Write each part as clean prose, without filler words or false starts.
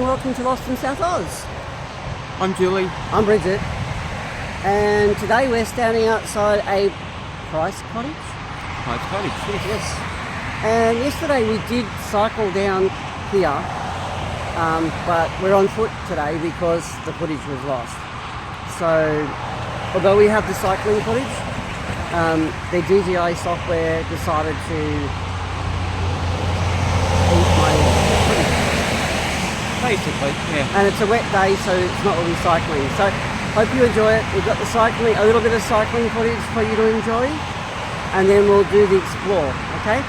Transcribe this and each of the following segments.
welcome to Lost in South Oz. I'm Julie. I'm Bridget. And today we're standing outside a Pise Cottage. Pise Cottage, Yes. And yesterday we did cycle down here, but we're on foot today because the footage was lost. So, although we have the cycling footage, the DJI software decided to eat my footage. basically, yeah. And it's a wet day, so it's not really cycling. So, hope you enjoy it. We've got the cycling, a little bit of cycling footage for you to enjoy, and then we'll do the explore, okay?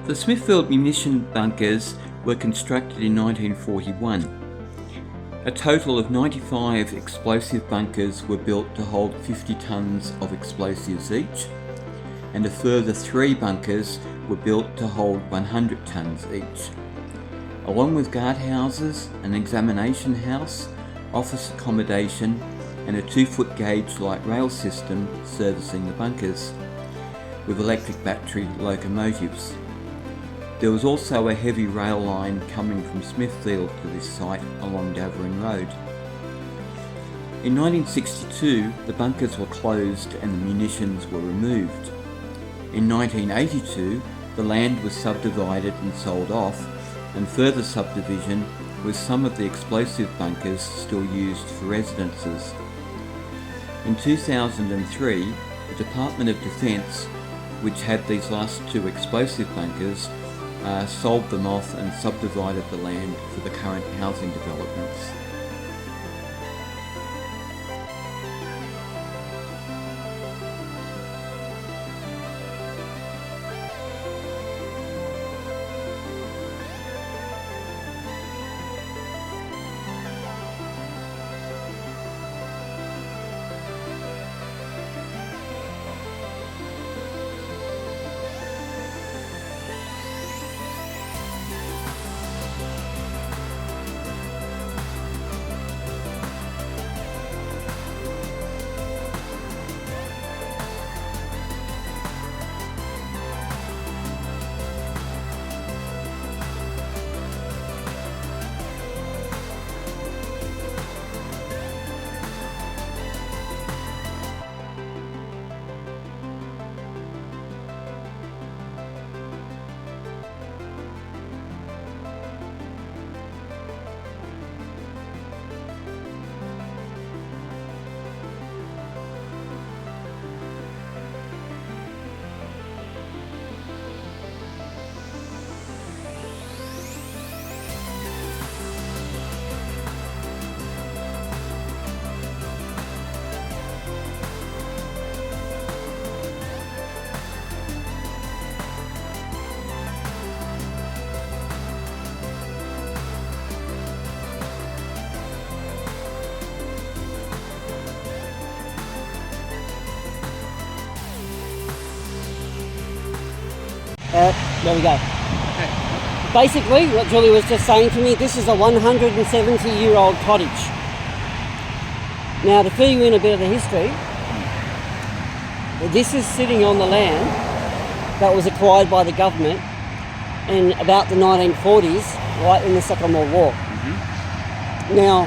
The Smithfield munition bunkers were constructed in 1941. A total of 95 explosive bunkers were built to hold 50 tonnes of explosives each, and a further 3 bunkers were built to hold 100 tonnes each, along with guardhouses, an examination house, office accommodation, and a 2-foot gauge light rail system servicing the bunkers, with electric battery locomotives. There was also a heavy rail line coming from Smithfield to this site along Davering Road. In 1962, the bunkers were closed and the munitions were removed. In 1982, the land was subdivided and sold off, and further subdivision with some of the explosive bunkers still used for residences. In 2003, the Department of Defence, which had these last 2 explosive bunkers, sold them off and subdivided the land for the current housing developments. There we go. Okay. Basically, what Julie was just saying to me, this is a 170-year-old cottage. Now, to fill you in a bit of the history, this is sitting on the land that was acquired by the government in about the 1940s, right in the Second World War. Mm-hmm. Now,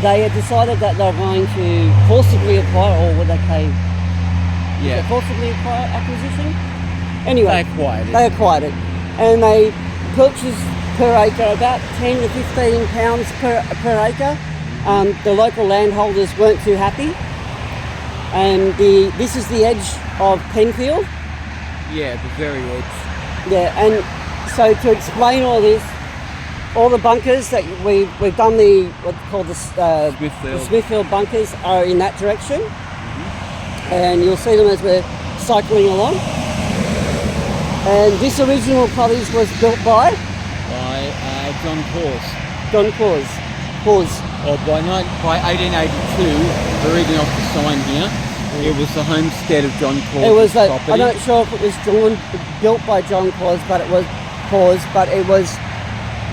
they had decided that they were going to forcibly acquire, or would they pay? Yeah. Forcibly acquire acquisition? Anyway, they acquired it, and they purchased per acre about 10 to 15 pounds per acre. The local landholders weren't too happy, and this is the edge of Penfield. Yeah, the very edge. Yeah, and so to explain all this, all the bunkers that we've done what's called the Smithfield bunkers are in that direction, and you'll see them as we're cycling along. And this original cottage was built by John Cause. John Cause. Or by 1882, we're reading off the sign here. It was the homestead of John Cause's property. I'm not sure if it was built by John Cause, but it was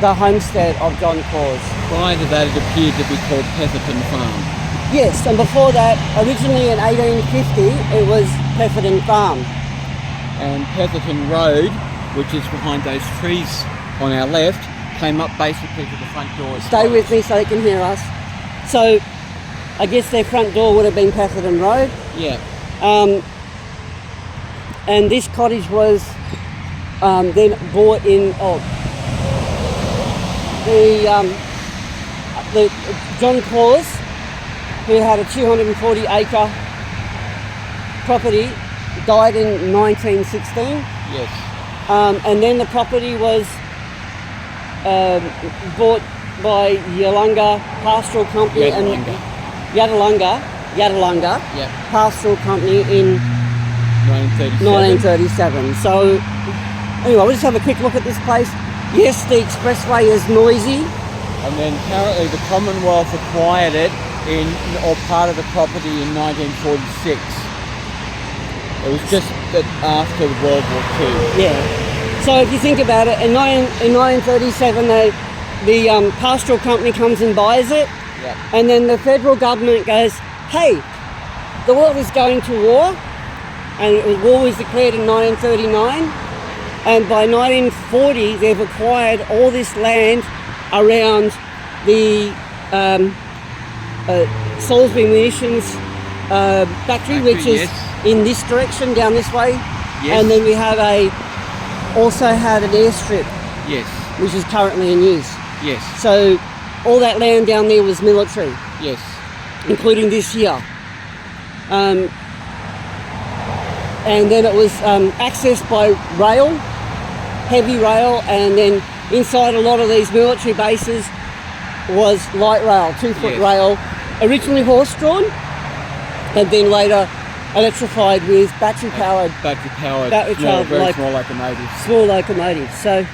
the homestead of John Cause. Prior to that, it appeared to be called Petherton Farm. Yes, and before that, originally in 1850, it was Petherton Farm. And Petherton Road which is behind those trees on our left, came up basically to the front door. Stay with me so they can hear us. So, I guess their front door would have been Petherton Road. Yeah. And this cottage was then bought in. The John Claus, who had a 240-acre property, died in 1916. Yes. And then the property was bought by Yalunga Pastoral Company and Yadalunga Yep. Pastoral Company in 1937. So anyway, we'll just have a quick look at this place. Yes, the expressway is noisy. And then apparently the Commonwealth acquired it or part of the property in 1946. It was just after World War II. Yeah. So if you think about it, in 1937, the pastoral company comes and buys it. Yep. And then the federal government goes, hey, the world is going to war. And war was declared in 1939. And by 1940, they've acquired all this land around the Salisbury Munitions factory, which is in this direction, down this way. Yes. And then we have also had an airstrip, yes, which is currently in use. Yes. So all that land down there was military. Yes. Including this here. And then it was accessed by rail, heavy rail, and then inside a lot of these military bases was light rail, 2-foot rail, originally horse-drawn, and then later electrified with battery-powered. Very small locomotives. Small locomotives. So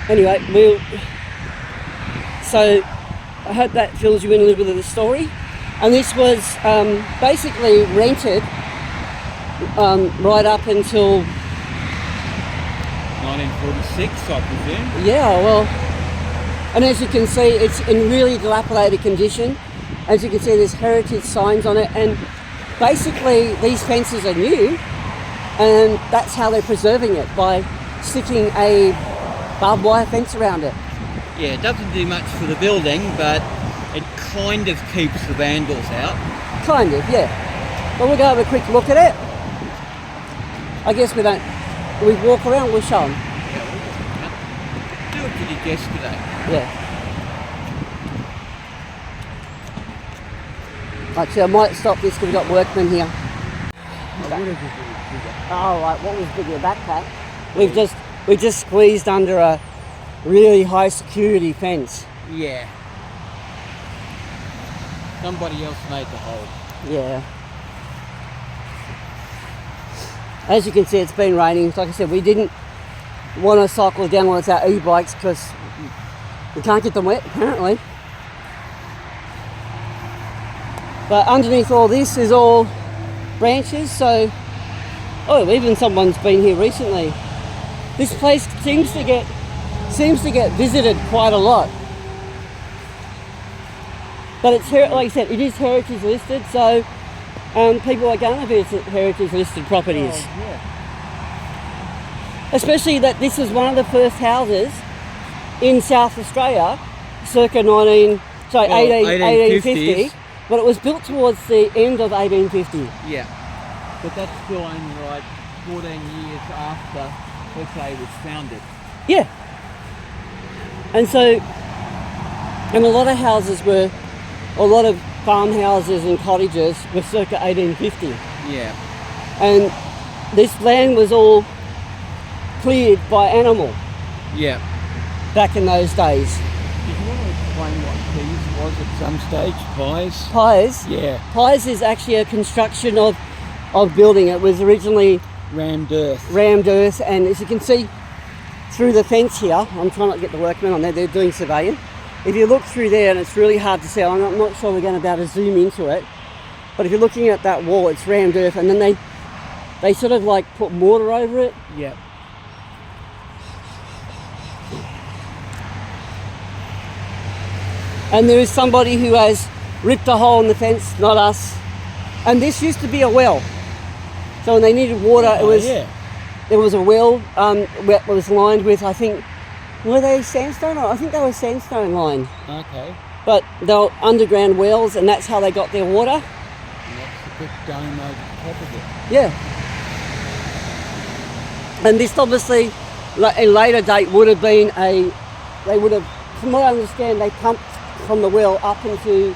anyway, so I hope that fills you in a little bit of the story. And this was basically rented right up until 1946, I presume. Yeah, well, and as you can see, it's in really dilapidated condition. As you can see, there's heritage signs on it, and basically these fences are new, and that's how they're preserving it, by sticking a barbed wire fence around it. Yeah, it doesn't do much for the building, but it kind of keeps the vandals out. Kind of, yeah. Well, we'll go have a quick look at it. I guess we walk around, we'll show them. Do what you did yesterday. Yeah. Actually, I might stop this because we've got workmen here. Oh, right, what was big in the backpack? We've just squeezed under a really high security fence. Yeah. Somebody else made the hole. Yeah. As you can see, it's been raining. Like I said, we didn't want to cycle down with our e-bikes because we can't get them wet, apparently. But underneath all this is all branches, so... Oh, even someone's been here recently. This place seems to get visited quite a lot. But it's, like I said, it is heritage listed, so people are going to visit heritage listed properties. Oh, yeah. Especially that this is one of the first houses in South Australia, circa 1850, but it was built towards the end of 1850. Yeah, but that's still only like 14 years after Pise was founded. Yeah. And so, and a lot of farmhouses and cottages were circa 1850. Yeah. And this land was all cleared by animal. Yeah. Back in those days. Did you want to explain what Pise was at some stage? Pise? Pise? Yeah. Pise is actually a construction of building. It was originally rammed earth, and as you can see through the fence here, I'm trying not to get the workmen on there, they're doing surveying. If you look through there, and it's really hard to see, I'm not sure we're going to be able to zoom into it, but if you're looking at that wall, it's rammed earth, and then they sort of like put mortar over it. Yeah. And there is somebody who has ripped a hole in the fence, not us. And this used to be a well. So when they needed water, it was there was a well that was lined with, I think, were they sandstone? I think they were sandstone lined. Okay. But they were underground wells, and that's how they got their water. And that's the big dome over the top of it. Yeah. And this obviously, in later date, would have been they would have, from what I understand, they pumped from the well up into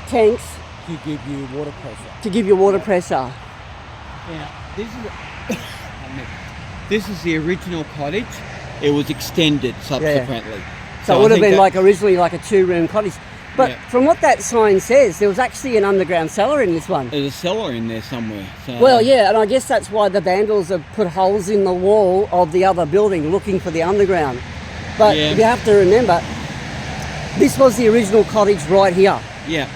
tanks. To give you water pressure. To give you water pressure. Now, this is the original cottage. It was extended subsequently. Yeah. So it would have been like originally like a 2-room cottage. But from what that sign says, there was actually an underground cellar in this one. There's a cellar in there somewhere. So. Well, yeah, and I guess that's why the vandals have put holes in the wall of the other building looking for the underground. But you have to remember, this was the original cottage right here. Yeah.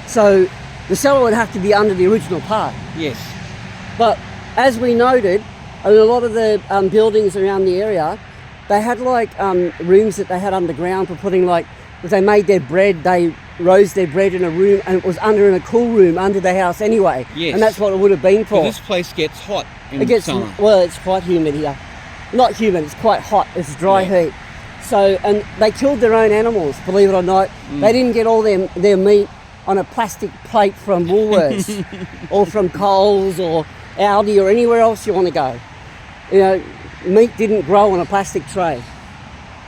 So the cellar would have to be under the original part. Yes. But as we noted, a lot of the buildings around the area, they had like rooms that they had underground for putting like, if they made their bread, they roast their bread in a room, and it was in a cool room under the house anyway. Yes. And that's what it would have been for. But this place gets hot in summer. Well, it's quite humid here. Not humid, it's quite hot. It's dry heat. So, and they killed their own animals, believe it or not. They didn't get all their meat on a plastic plate from Woolworths or from Coles or Aldi or anywhere else you want to go. You know, meat didn't grow on a plastic tray,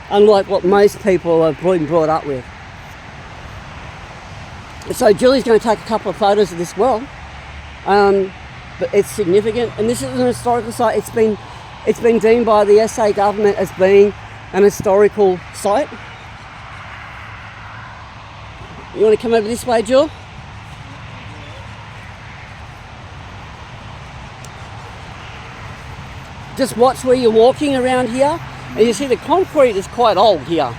unlike what most people have been brought up with. So Julie's going to take a couple of photos of this well, but it's significant, and this is an historical site. It's been deemed by the SA government as being an historical site. You want to come over this way, Jill? Just watch where you're walking around here, and you see the concrete is quite old here,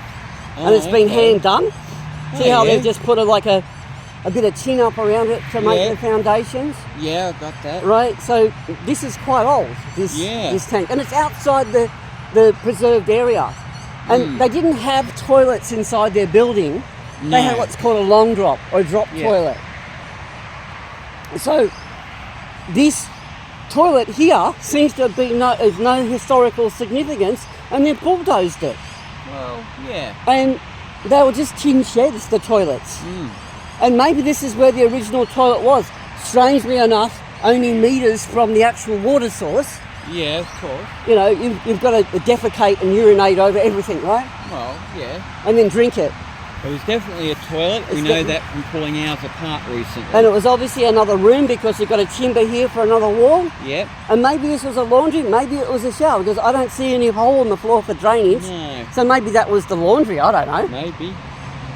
and it's been hand done. See how they've just put a bit of tin up around it to make the foundations? Yeah, I got that. Right, so this is quite old, this tank, and it's outside the preserved area. And they didn't have toilets inside their building. No. They had what's called a long drop or a drop toilet. So this toilet here seems to be of no historical significance, and they bulldozed it. Well, yeah. And they were just tin sheds, the toilets. And maybe this is where the original toilet was. Strangely enough, only metres from the actual water source. Yeah, of course. You know, you've got to defecate and urinate over everything, right? Well, yeah. And then drink it. It was definitely a toilet. We know that from pulling ours apart recently. And it was obviously another room because you've got a timber here for another wall. Yep. And maybe this was a laundry, maybe it was a shower, because I don't see any hole in the floor for drainage. No. So maybe that was the laundry, I don't know. Maybe.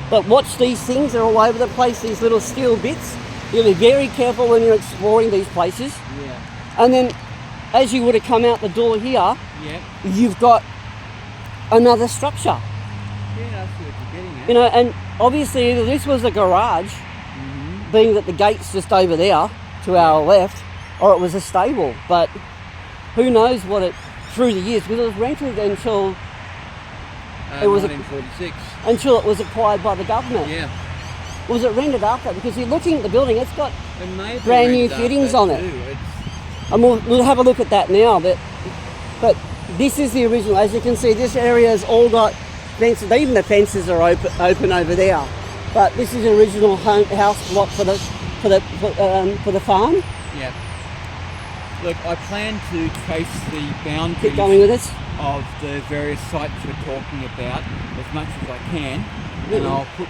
But watch these things, they're all over the place, these little steel bits. You'll be very careful when you're exploring these places. Yeah. And then, as you would have come out the door here, you've got another structure. Yeah, I see what you're getting at. You know, and obviously either this was a garage, being that the gate's just over there to our left, or it was a stable. But who knows what it, through the years, because it was rented until it was 1946. Until it was acquired by the government. Yeah. Was it rented after? Because you're looking at the building, it's got brand new fittings on it. And we'll have a look at that now. But this is the original. As you can see, this area's all got fences. Even the fences are open over there. But this is the original house block for the farm. Yeah. Look, I plan to trace the boundaries Keep going with us. Of the various sites we're talking about as much as I can. And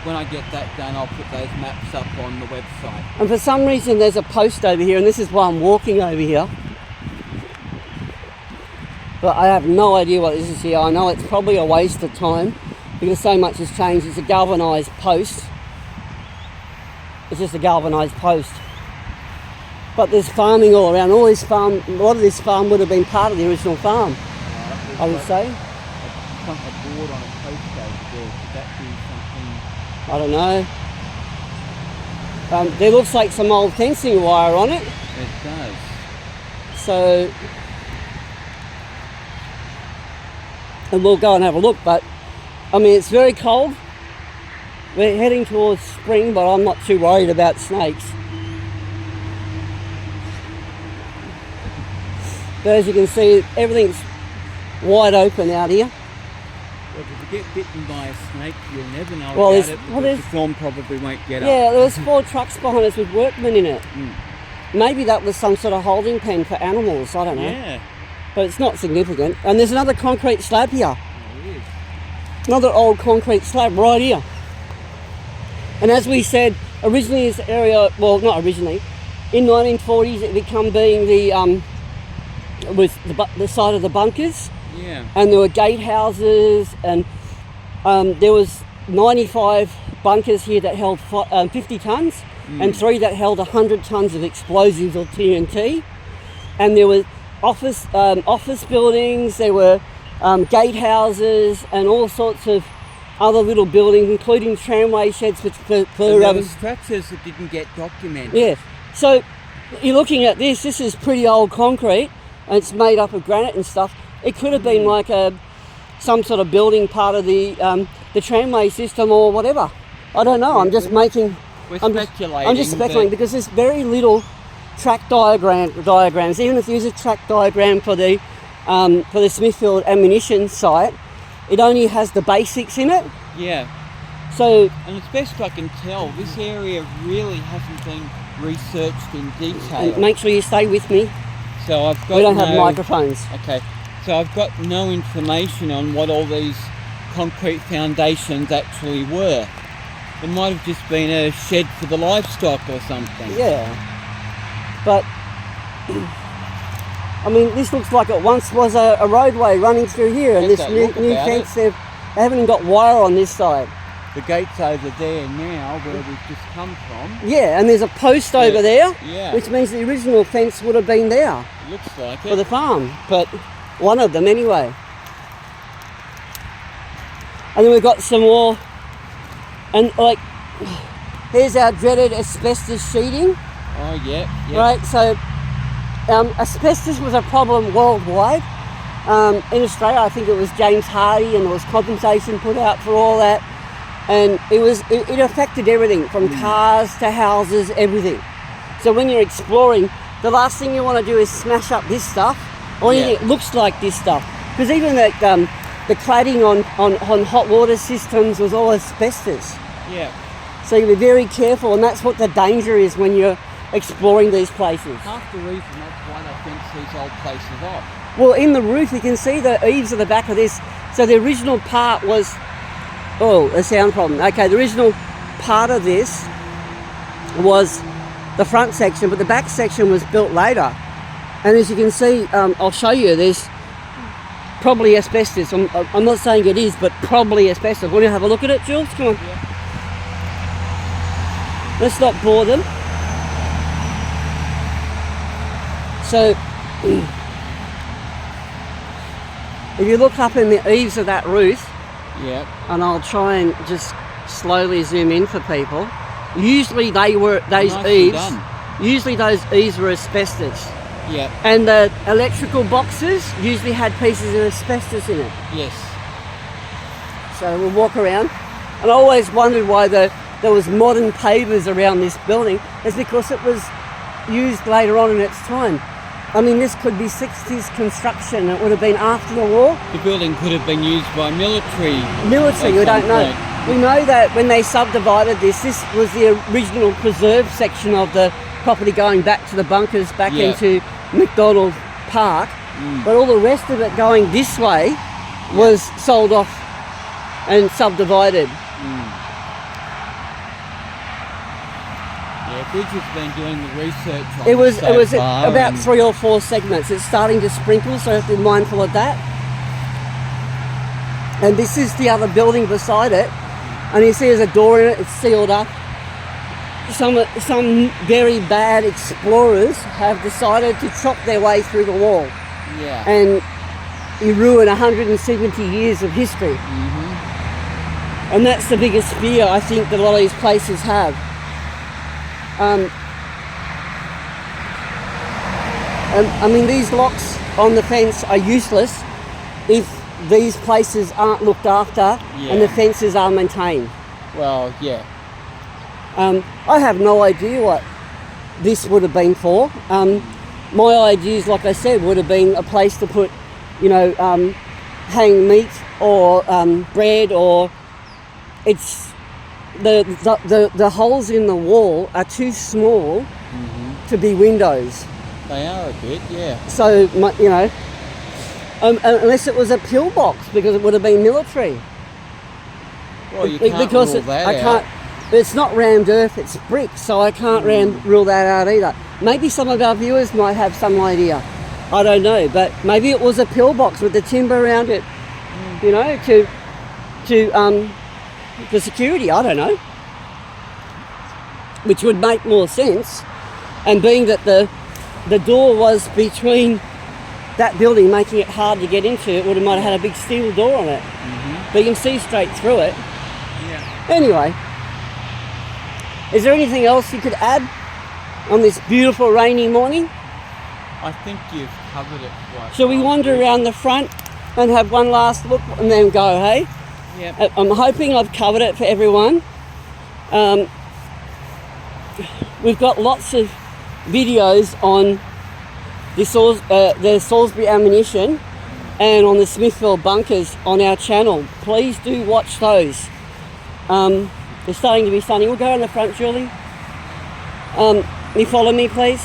when I get that done, I'll put those maps up on the website. And for some reason there's a post over here, and this is why I'm walking over here. But I have no idea what this is here. I know it's probably a waste of time because so much has changed. It's a galvanised post. It's just a galvanised post. But there's farming all around. All this farm, a lot of this farm would have been part of the original farm, I would say. A board on a post over there. Could that be something? I don't know. There looks like some old fencing wire on it. It does. So, and we'll go and have a look, but I mean, it's very cold. We're heading towards spring, but I'm not too worried about snakes. But as you can see, everything's wide open out here. Well, if you get bitten by a snake, you'll never know Well, about there's- it well, because there's- the film probably won't get up. Yeah, there was 4 trucks behind us with workmen in it. Maybe that was some sort of holding pen for animals, I don't know. Yeah. But it's not significant. And there's another concrete slab here. Oh, it is. Another old concrete slab right here. And as we said, originally this area, well, not originally, in 1940s it became being was the site of the bunkers. Yeah. And there were gatehouses, and there was 95 bunkers here that held 50 tonnes, and 3 that held 100 tonnes of explosives or TNT. And there were office buildings, there were gatehouses, and all sorts of other little buildings, including tramway sheds for And there were structures that didn't get documented. yeah. So you're looking at this. This is pretty old concrete, and it's made up of granite and stuff. It could have been like some sort of building part of the tramway system or whatever. I don't know. I'm just making. We're I'm speculating. just speculating because there's very little track diagrams. Even if there's a track diagram for the Smithfield and Munitions site, it only has the basics in it. Yeah. So And as best I can tell, this area really hasn't been researched in detail. make sure you stay with me. So I've got We don't have microphones. Okay. So I've got no information on what all these concrete foundations actually were. It might have just been a shed for the livestock or something. Yeah. But I mean, this looks like it once was a roadway running through here, and Yes, this they new look about fence, they haven't even got wire on this side. The gate's over there now, where we've just come from. Yeah, and there's a post over there, Yeah. which means the original fence would have been there It looks like for it. the farm, but one of them anyway. And then we've got some more, and like, here's our dreaded asbestos sheeting, Oh, yeah. right? So asbestos was a problem worldwide. In Australia, I think it was James Hardy, and there was compensation put out for all that. And it affected everything from cars to houses, everything. So when you're exploring, the last thing you want to do is smash up this stuff or anything that looks like this stuff. Because even the cladding on hot water systems was all asbestos. Yeah. So you be very careful, and that's what the danger is when you're exploring these places. Half the reason that's why they fence these old places off. Well, in the roof, you can see the eaves at the back of this. So the original part was, oh, a sound problem. Okay, the original part of this was the front section, but the back section was built later. And as you can see, I'll show you, there's probably asbestos. I'm not saying it is, but probably asbestos. Want to have a look at it, Jules? Come on. Yeah. Let's not bore them. So, if you look up in the eaves of that roof, Yeah. and I'll try and just slowly zoom in for people. Usually they were those Nicely eaves. done. Usually those eaves were asbestos, Yeah. and the electrical boxes usually had pieces of asbestos in it. Yes. So we'll walk around, and I always wondered why there was modern pavers around this building. It's because it was used later on in its time. I mean, this could be 60s construction. It would have been after the war. The building could have been used by military. Military, at we some don't know. point. We know that when they subdivided this was the original preserve section of the property going back to the bunkers, back Yeah. into McDonald Park. But all the rest of it going this way was sold off and subdivided. Yeah, Bridge has been doing the research on It was this so far, about and 3 or 4 segments. It's starting to sprinkle, so you have to be mindful of that. And this is the other building beside it, and you see there's a door in it. It's sealed up. Some very bad explorers have decided to chop their way through the wall, Yeah. and you ruin 170 years of history. And that's the biggest fear I think that a lot of these places have. I mean, these locks on the fence are useless if these places aren't looked after and the fences are maintained. Well, yeah. I have no idea what this would have been for. my ideas, like I said, would have been a place to put, you know, hang meat or bread, or it's the holes in the wall are too small to be windows. They are a bit, yeah. So, you know, unless it was a pillbox, because it would have been military. Well, you can't because rule that I out. can't. It's not rammed earth; it's brick, so I can't rule that out either. Maybe some of our viewers might have some idea. I don't know, but maybe it was a pillbox with the timber around it. You know, for security. I don't know, which would make more sense. And being that the door was between that building, making it hard to get into, it might have had a big steel door on it. But you can see straight through it. Yeah. Anyway, is there anything else you could add on this beautiful rainy morning? I think you've covered it quite Shall we well, wander Bruce. around the front and have one last look and then go, hey? Yep. I'm hoping I've covered it for everyone. We've got lots of videos on the Salisbury ammunition and on the Smithfield bunkers on our channel. Please do watch those. It's starting to be sunny. We'll go in the front, Julie. You follow me, please?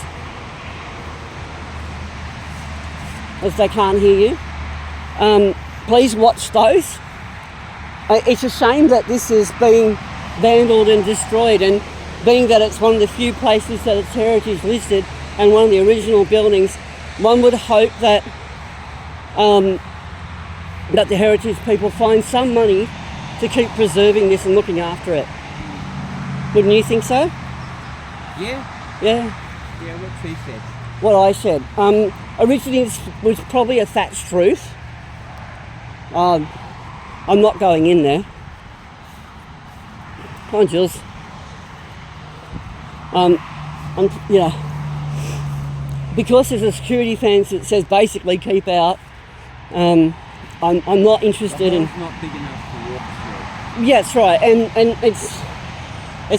As they can't hear you. Please watch those. It's a shame that this is being vandalled and destroyed, and being that it's one of the few places that it's heritage listed and one of the original buildings, one would hope that that the heritage people find some money to keep preserving this and looking after it. Wouldn't you think so? Yeah. Yeah. Yeah, what she said. What I said. Originally this was probably a thatched roof. I'm not going in there. Come on, Jules. Because there's a security fence that says basically keep out. I'm not interested in. It's not big enough to walk through. Yeah, that's right, and it's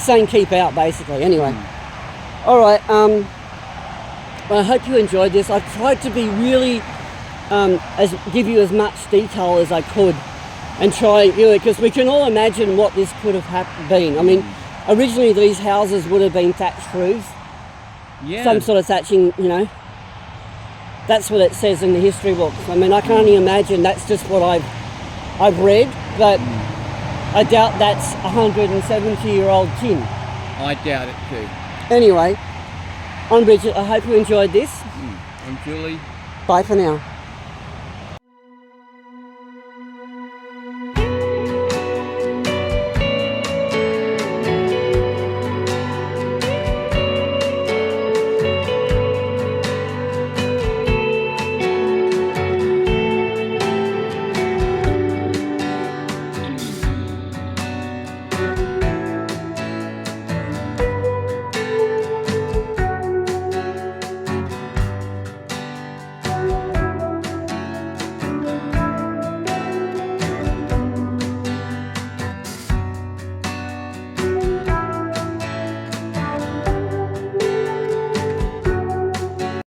saying keep out basically. Anyway, all right. I hope you enjoyed this. I've tried to be really give you as much detail as I could, and try, because we can all imagine what this could have been. I mean, originally these houses would have been thatched roofs. Yeah. Some sort of thatching, That's what it says in the history books. I mean, I can only imagine that's just what I've read, but I doubt that's a 170-year-old tin. I doubt it too. Anyway, I'm Bridget. I hope you enjoyed this. I'm Julie. Bye for now.